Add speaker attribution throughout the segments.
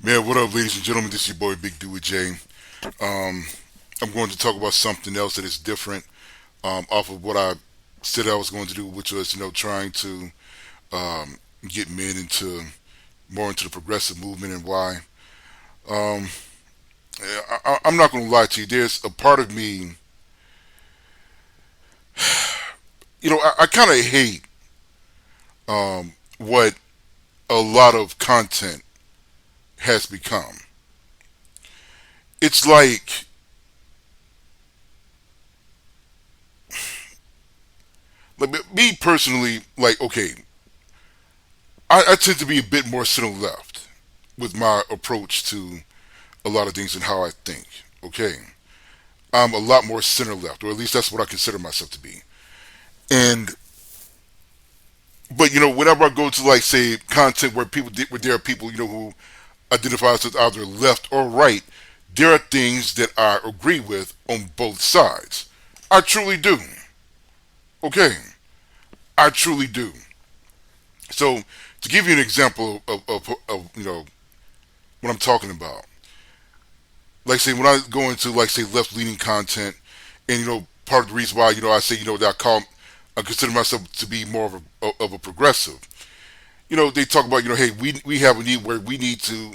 Speaker 1: Man, what up, ladies and gentlemen? This is your boy Big Dewey J. Um, I'm going to talk about something else that is different off of what I said I was going to do, which was, trying to get men into more into the progressive movement and why. Um, I'm not going to lie to you. There's a part of me, I kind of hate what a lot of content has become. It's like me personally, like, okay, I tend to be a bit more center left with my approach to a lot of things and how I think. Okay, I'm a lot more center left, or at least that's what I consider myself to be. And but whenever I go to like say content where there are people who identify as either left or right, there are things that I agree with on both sides. I truly do. Okay, I truly do. So to give you an example of what I'm talking about, like say when I go into like say left leaning content, and part of the reason why I say that I consider myself to be more of a progressive. They talk about hey, we have a need where we need to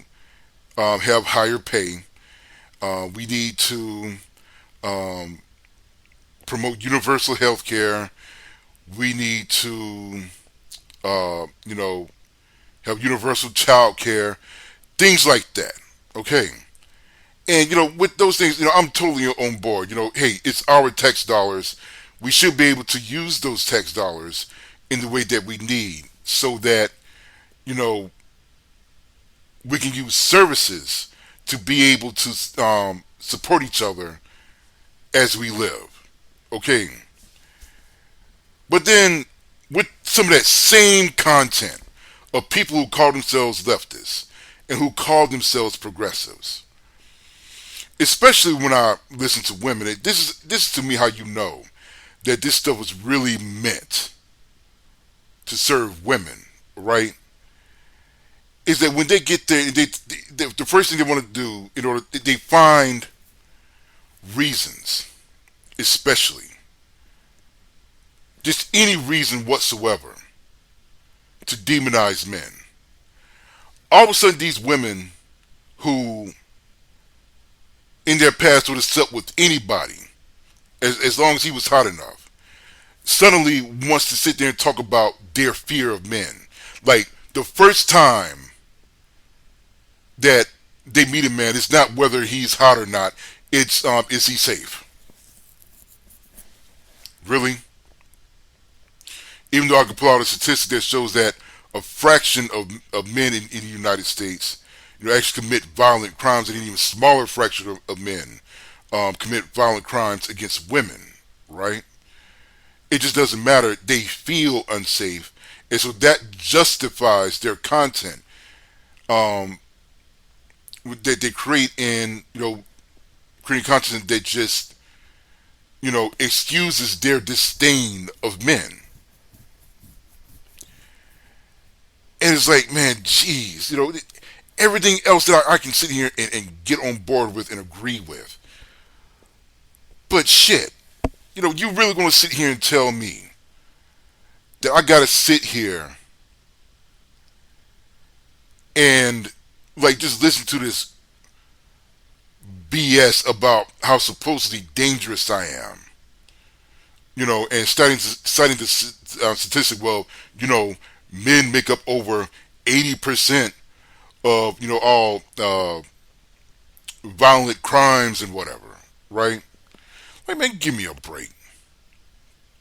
Speaker 1: have higher pay. We need to um, promote universal health care. We need to have universal child care, things like that. Okay. And with those things, I'm totally on board. Hey, it's our tax dollars. We should be able to use those tax dollars in the way that we need, so that you know we can use services to be able to support each other as we live. Okay, but then with some of that same content of people who call themselves leftists and who call themselves progressives, especially when I listen to women, this is to me how you know that this stuff was really meant to serve women, right? Is that when they get there, the first thing they want to do in order they find reasons, especially just any reason whatsoever, to demonize men. All of a sudden, these women who in their past would have slept with anybody as long as he was hot enough, suddenly wants to sit there and talk about their fear of men. Like the first time that they meet a man, it's not whether he's hot or not. It's is he safe? Really? Even though I can pull out a statistic that shows that a fraction of men in the United States, actually commit violent crimes, and an even smaller fraction of men commit violent crimes against women. Right? It just doesn't matter. They feel unsafe, and so that justifies their content um, that they create in creating content that just excuses their disdain of men. And it's like, man, geez, everything else that I can sit here and get on board with and agree with. But shit, you really gonna sit here and tell me that I gotta sit here and like just listen to this BS about how supposedly dangerous I am, and citing the statistic. Well, men make up over 80% of all violent crimes and whatever, right? Like, man, give me a break.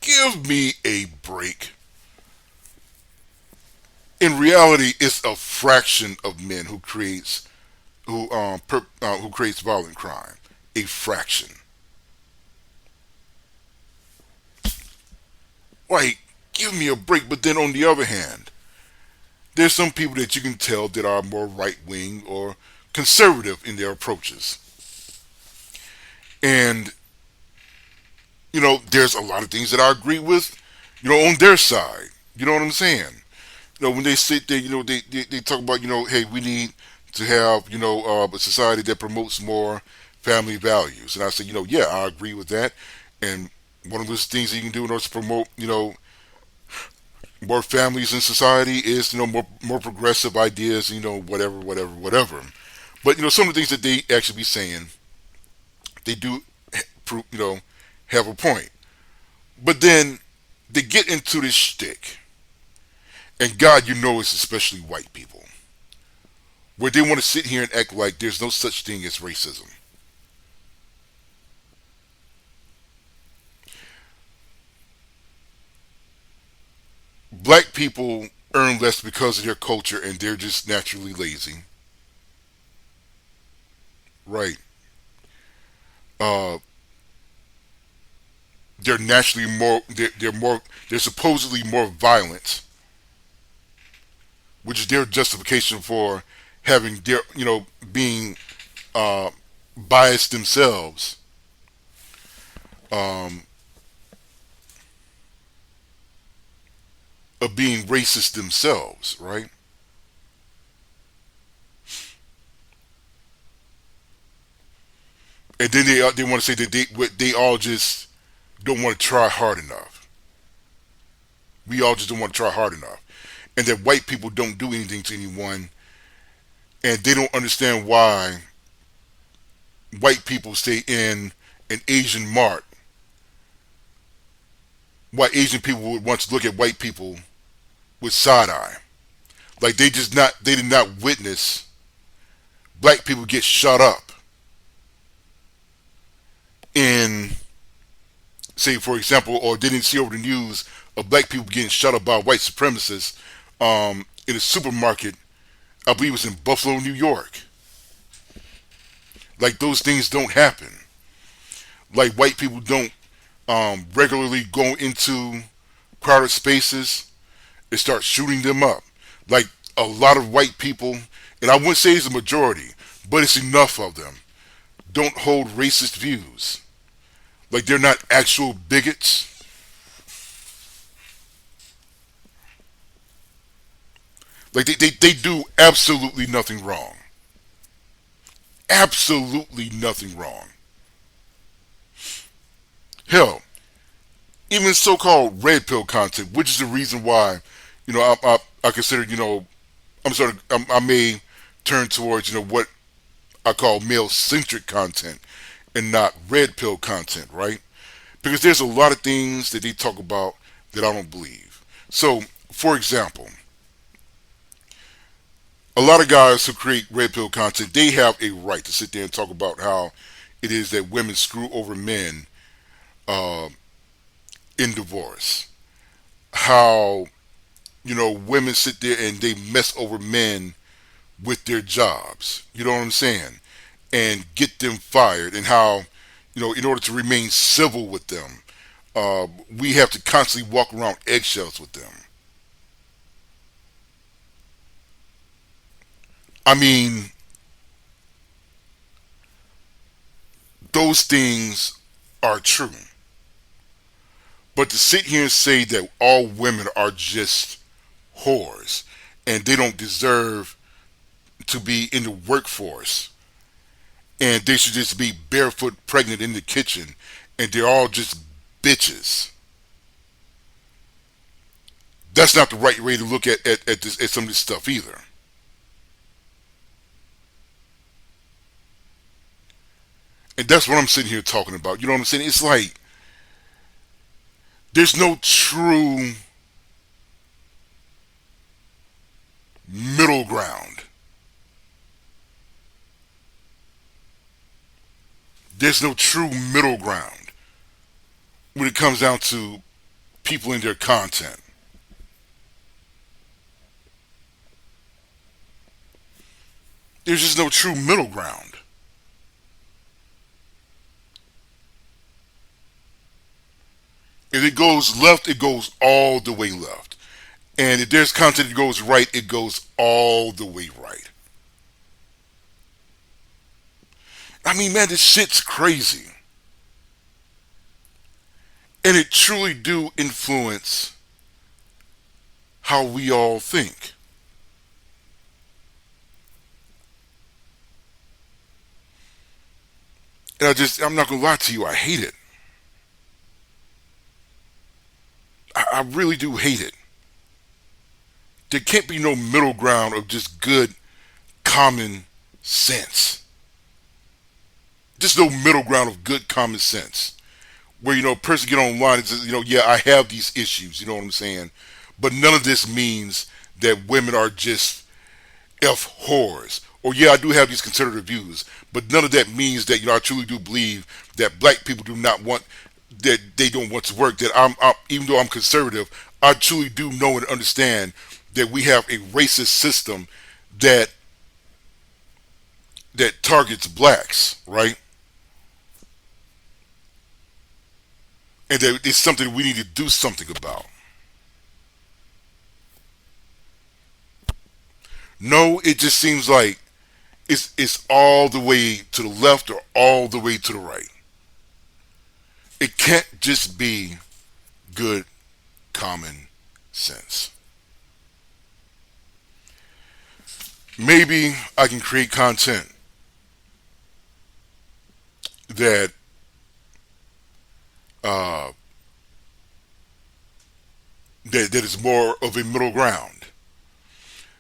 Speaker 1: Give me a break. In reality, it's a fraction of men who creates violent crime. A fraction. Like, give me a break. But then on the other hand, there's some people that you can tell that are more right wing or conservative in their approaches. And, there's a lot of things that I agree with, on their side. You know what I'm saying? When they sit there, they talk about, hey, we need to have, a society that promotes more family values. And I say, yeah, I agree with that. And one of those things that you can do in order to promote, more families in society is, more progressive ideas, whatever, whatever, whatever. But, some of the things that they actually be saying, they do, have a point. But then they get into this shtick, and God, it's especially white people, where they want to sit here and act like there's no such thing as racism. Black people earn less because of their culture, and they're just naturally lazy. Right. Uh, they're naturally more. They're more. They're supposedly more violent, which is their justification for having their, being uh, biased themselves. Um, of being racist themselves, right? And then they want to say that they all just don't want to try hard enough. We all just don't want to try hard enough, and that white people don't do anything to anyone, and they don't understand why white people stay in an Asian mart. Why Asian people would want to look at white people with side eye, like they did not witness black people get shut up in, say, for example, or didn't see over the news of black people getting shut up by white supremacists in a supermarket. I believe it was in Buffalo, New York. Like those things don't happen. Like white people don't regularly go into crowded spaces and start shooting them up. Like a lot of white people, and I wouldn't say it's a majority, but it's enough of them, don't hold racist views. Like they're not actual bigots. Like they do absolutely nothing wrong. Absolutely nothing wrong. Hell, even so-called red pill content, which is the reason why, I consider, I may turn towards, what I call male-centric content and not red pill content, right? Because there's a lot of things that they talk about that I don't believe. So, for example, a lot of guys who create red pill content, they have a right to sit there and talk about how it is that women screw over men uh, in divorce. How, women sit there and they mess over men with their jobs. You know what I'm saying? And get them fired. And how, in order to remain civil with them, we have to constantly walk around eggshells with them. I mean, those things are true. But to sit here and say that all women are just whores and they don't deserve to be in the workforce and they should just be barefoot pregnant in the kitchen and they're all just bitches. That's not the right way to look at some of this stuff either. And that's what I'm sitting here talking about. You know what I'm saying? It's like there's no true middle ground. There's no true middle ground when it comes down to people in their content. There's just no true middle ground. If it goes left, it goes all the way left. And if there's content that goes right, it goes all the way right. I mean, man, this shit's crazy. And it truly do influence how we all think. And I'm not gonna lie to you, I hate it. I really do hate it. There can't be no middle ground of just good common sense. Just no middle ground of good common sense. Where, a person get online and says, yeah, I have these issues, you know what I'm saying? But none of this means that women are just F whores. Or yeah, I do have these conservative views, but none of that means that, I truly do believe that black people do not want, that they don't want to work. That even though I'm conservative, I truly do know and understand that we have a racist system that targets blacks, right? And that it's something we need to do something about. No, it just seems like it's all the way to the left or all the way to the right. It can't just be good common sense. Maybe I can create content that uh, that is more of a middle ground,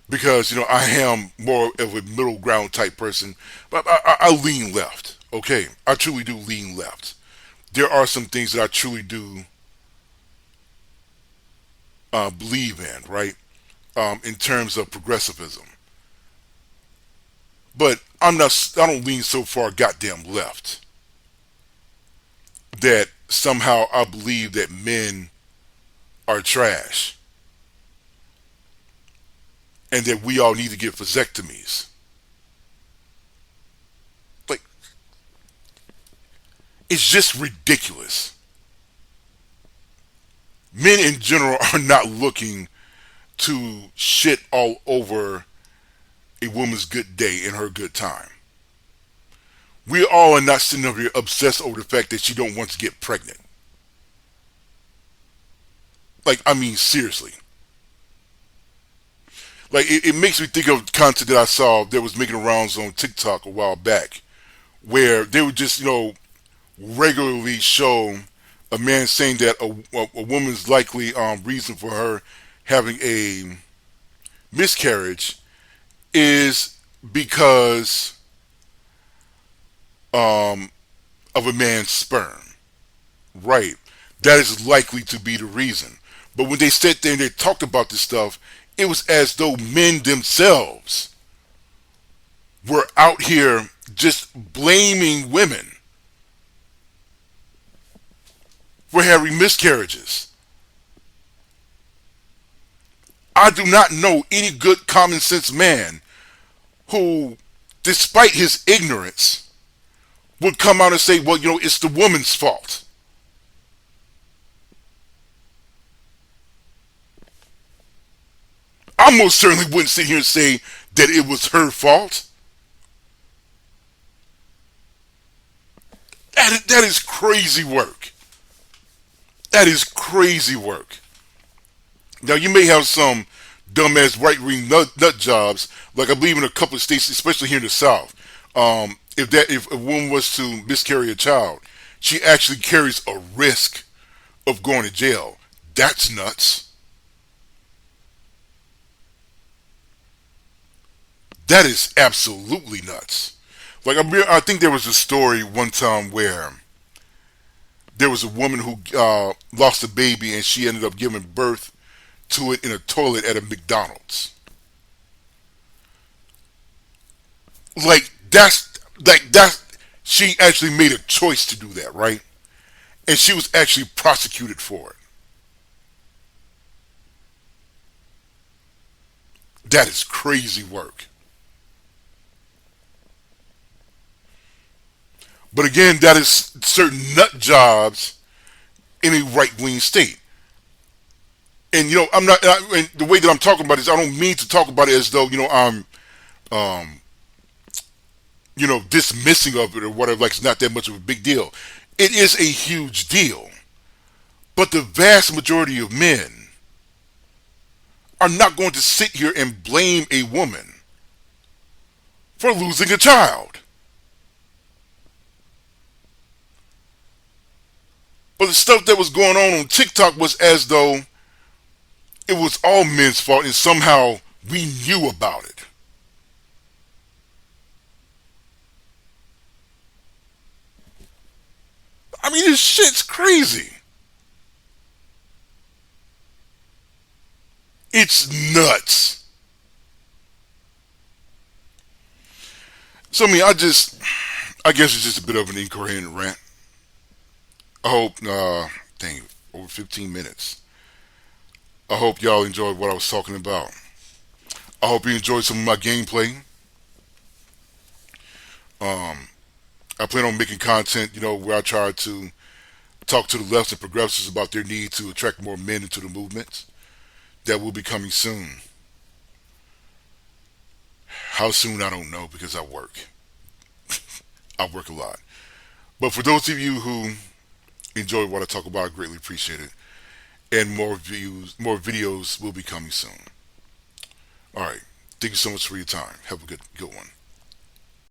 Speaker 1: because I am more of a middle ground type person, but I lean left. Okay, I truly do lean left. There are some things that I truly do believe in, right? In terms of progressivism, but I'm not. I don't lean so far goddamn left that somehow I believe that men are trash and that we all need to get vasectomies. Like, it's just ridiculous. Men in general are not looking to shit all over a woman's good day and her good time. We all are not sitting over here obsessed over the fact that she don't want to get pregnant. Like, I mean, seriously. Like, it makes me think of content that I saw that was making rounds on TikTok a while back, where they would just, regularly show a man saying that a woman's likely reason for her having a miscarriage is because um, of a man's sperm. Right. That is likely to be the reason. But when they sat there and they talked about this stuff, it was as though men themselves were out here just blaming women for having miscarriages. I do not know any good common sense man who, despite his ignorance, would come out and say, well, it's the woman's fault. I most certainly wouldn't sit here and say that it was her fault. That is crazy work. That is crazy work. Now, you may have some dumbass right-wing nut jobs, like I believe in a couple of states, especially here in the South. If a woman was to miscarry a child, she actually carries a risk of going to jail. That's nuts. That is absolutely nuts. Like, I think there was a story one time where there was a woman who lost a baby and she ended up giving birth to it in a toilet at a McDonald's. Like, that's she actually made a choice to do that, right? And she was actually prosecuted for it. That is crazy work. But again, that is certain nut jobs in a right wing state. And I'm not. And the way that I'm talking about this, I don't mean to talk about it as though I'm, um, dismissing of it or whatever. Like, it's not that much of a big deal. It is a huge deal. But the vast majority of men are not going to sit here and blame a woman for losing a child. But the stuff that was going on TikTok was as though it was all men's fault and somehow we knew about it. I mean, this shit's crazy. It's nuts. So, I mean, I guess it's just a bit of an incoherent rant. I hope, dang, over 15 minutes. I hope y'all enjoyed what I was talking about. I hope you enjoyed some of my gameplay. Um, I plan on making content, where I try to talk to the lefts and progressives about their need to attract more men into the movement. That will be coming soon. How soon, I don't know because I work. I work a lot. But for those of you who enjoy what I talk about, I greatly appreciate it. And more videos will be coming soon. All right. Thank you so much for your time. Have a good one.